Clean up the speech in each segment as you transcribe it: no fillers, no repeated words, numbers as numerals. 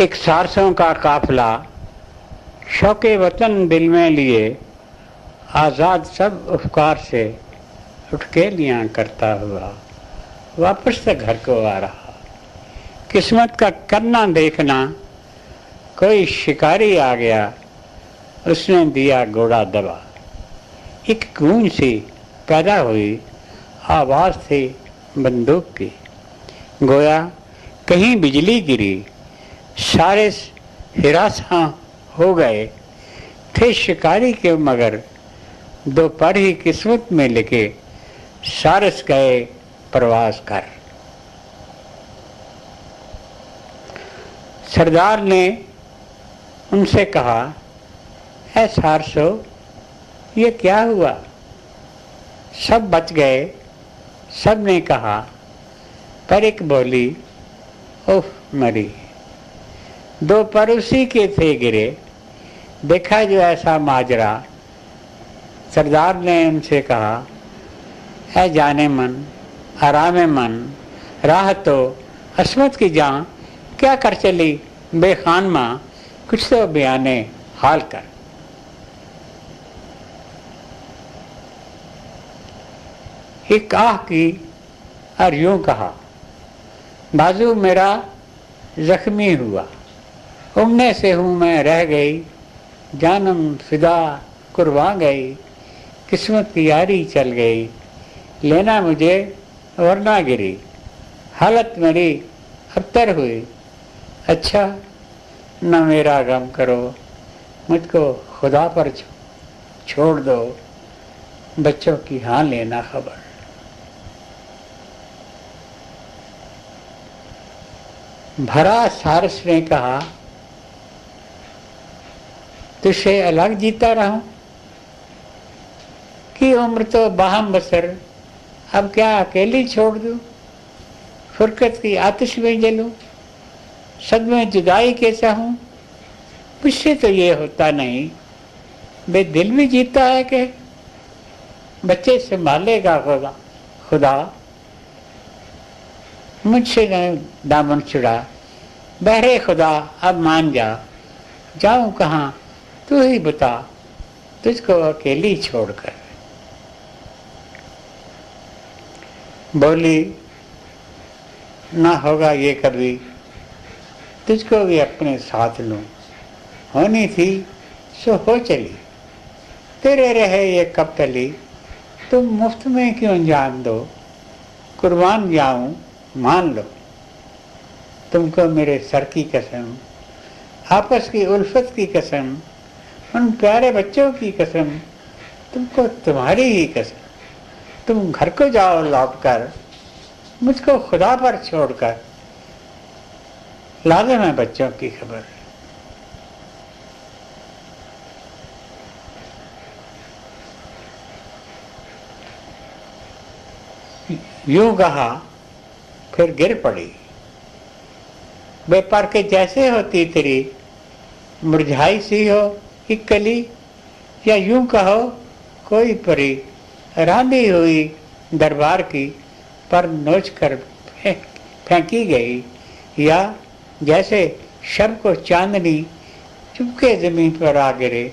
एक सारसों का काफिला शौके वतन दिल में लिए आज़ाद सब अफकार से उठ के लिया करता हुआ वापस से घर को आ रहा। किस्मत का करना देखना, कोई शिकारी आ गया, उसने दिया घोड़ा दबा। एक गूंज सी पैदा हुई, आवाज़ थी बंदूक की। गोया कहीं बिजली गिरी, सारे हिरासा हो गए थे शिकारी के, मगर दोपहर ही किस्मत में लिखे सारस गए प्रवास कर। सरदार ने उनसे कहा, ऐ सारसो, ये क्या हुआ? सब बच गए, सब ने कहा, पर एक बोली, ओह मरी। दो पर उसी के थे गिरे, देखा जो ऐसा माजरा। सरदार ने उनसे कहा, ऐ जाने मन, आराम मन, राह तो अस्मत की जान, क्या कर चली बेखान माँ, कुछ तो बयाने हाल कर। एक आह की और यूं कहा, बाजू मेरा जख्मी हुआ, उमने से हूँ मैं रह गई, जानम फिदा कुर्बान गई, किस्मत की यारी चल गई, लेना मुझे वरना गिरी, हालत मेरी अबतर हुई, अच्छा न मेरा गम करो, मुझको खुदा पर छोड़ दो, बच्चों की हाँ लेना खबर। भरा सारस ने कहा, तुझसे अलग जीता रहूं कि उम्र तो बाहम बसर, अब क्या अकेली छोड़ दूं, फुरकत की आतिश में जलूं, सदमे जुदाई के चाहूं, मुझसे तो ये होता नहीं, बे दिल भी जीता है कि बच्चे संभालेगा खुदा, मुझसे न दामन छुड़ा, बहरे खुदा अब मान जा, जाऊं कहाँ तू ही बता, तुझको अकेली छोड़कर। बोली, ना होगा ये कभी, तुझको भी अपने साथ लूं, होनी थी सो हो चली, तेरे रहे ये कब टली, तुम मुफ्त में क्यों जान दो, कुर्बान जाऊं मान लो, तुमको मेरे सर की कसम, आपस की उल्फत की कसम, उन प्यारे बच्चों की कसम, तुमको तुम्हारी ही कसम, तुम घर को जाओ लौटकर, मुझको खुदा पर छोड़कर, लाजिम है बच्चों की खबर। यूं कहा, फिर गिर पड़ी, बेपर के जैसे होती तेरी मुरझाई सी हो कि कली, या यूं कहो कोई परी रांधी हुई दरबार की, पर नोच कर फेंकी गई, या जैसे शब को चांदनी चुपके जमीन पर आ गिरे,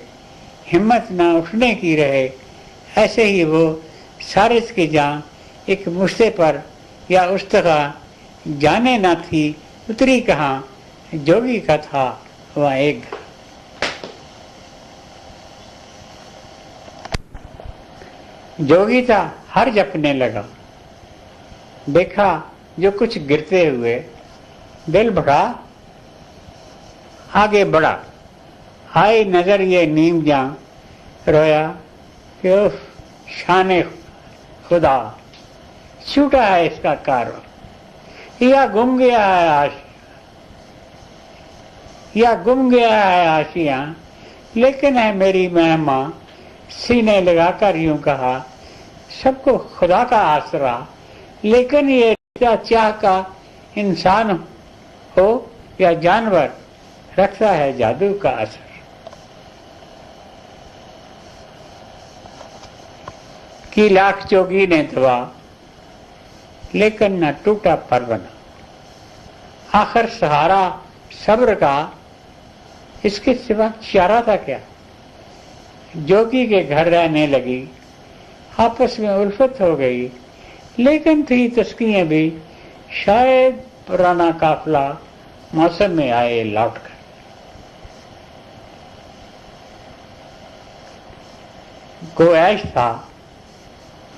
हिम्मत ना उठने की रहे, ऐसे ही वो सारिस की जान एक मुश्ते पर या उस तरह जाने ना थी उतरी कहाँ, जोगी का था वह एक। जोगी था हर जपने लगा, देखा जो कुछ गिरते हुए, दिल बढ़ा आगे बढ़ा, आई नजर ये नीम जा, रोया कि उफ शाने खुदा, छूटा है इसका कारवा, या गुम गया है आशियां, लेकिन है मेरी मेहमा, सीने लगाकर यूं कहा, सबको खुदा का आसरा, लेकिन ये चाह का इंसान हो या जानवर, रखता है जादू का असर। की लाख जोगी ने दवा, लेकिन न टूटा परवना, आखिर सहारा सब्र का इसके सिवा चारा था क्या। जोगी के घर रहने लगी, आपस में उल्फत हो गई, लेकिन थी तस्कियां भी, शायद पुराना काफिला मौसम में आए लौट कर। गोऐश था,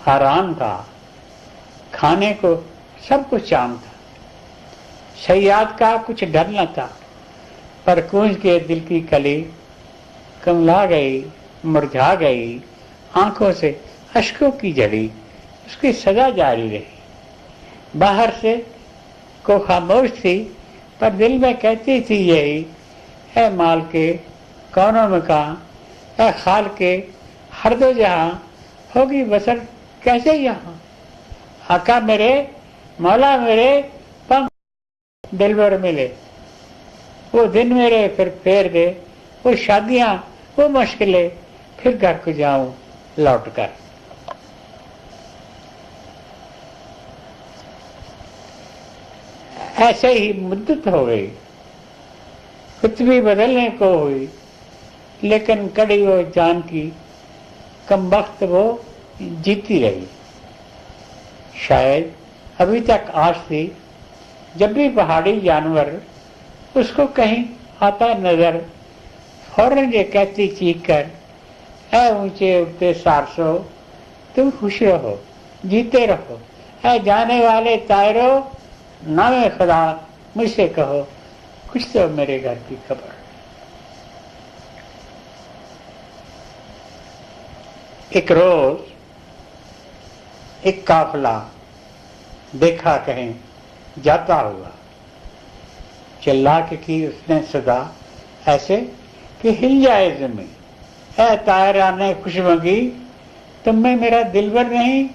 आराम था, खाने को सब कुछ आम था। सयाद का कुछ डर न था, पर कूंज के दिल की कली कमला गई, मुरझा गई, आंखों से अश्कों की झड़ी उसकी सजा जारी रही। बाहर से को खामोश थी, पर दिल में कहती थी यही, ऐ माल के कौनों में कहाँ, ऐ खाल के हर दो जहां, होगी बसर कैसे यहाँ। आका मेरे, मौला मेरे, पंख दिलबर मिले, वो दिन मेरे फिर फेर दे, वो शादियां, वो मुश्किलें, फिर घर को जाऊं लौट कर। ऐसे ही मुद्दत हो गई, पृथ्वी बदलने को हुई, लेकिन कड़ी वो जान की कम वक्त वो जीती रही। शायद अभी तक आस थी, जब भी पहाड़ी जानवर उसको कहीं आता नजर, फौरन ये कहती चीख कर, ऐ ऊंचे उठते सारसो, तुम खुश रहो, जीते रहो, ऐ जाने वाले तायरो, नामे खुदा मुझसे कहो, कुछ तो मेरे घर की खबर। एक रोज एक काफिला देखा कहीं जाता हुआ, चिल्ला के की उसने सदा ऐसे कि हिल जाए जमीन, ऐ तायरा ने खुशमगी, तुम में मेरा दिलबर नहीं,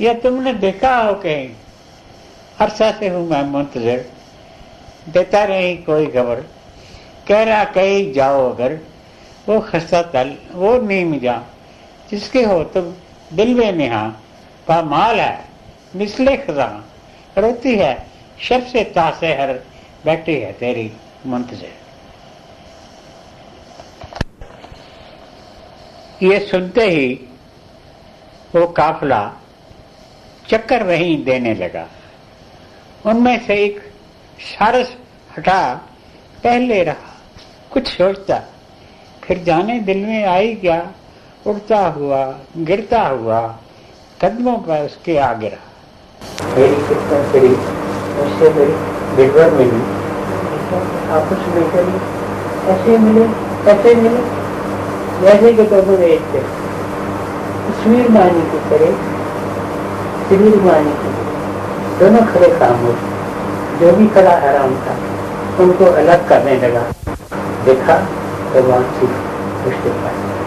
या तुमने देखा हो कहीं, अरसा से हूं मैं मुंतजर, देता नहीं कोई खबर, कह रहा कहीं जाओ अगर, वो खस्ता तल वो नीम जा, जिसके हो तुम दिल में निहा, पामाल है मिसले खजा, रोती है शब से तासे हर, बैठी है तेरी मुंतजर। ये सुनते ही वो काफिला चक्कर वहीं देने लगा। उनमें से एक सारस हटा पहले रहा, कुछ सोचता, फिर जाने दिल में आई क्या, उड़ता हुआ गिरता हुआ कदमों पर उसके आगे रहा। मेरी किस्मत तेरी उससे मेरी दिलबर मिली, आपस में करी ऐसे मिले जैसे कि कबूल एक थे, तस्वीर मानी की तरह तस्वीर मानी की, दोनों खड़े खामोश, जो भी खड़ा आराम था उनको अलग करने लगा। देखा तो वहां थी उसके पास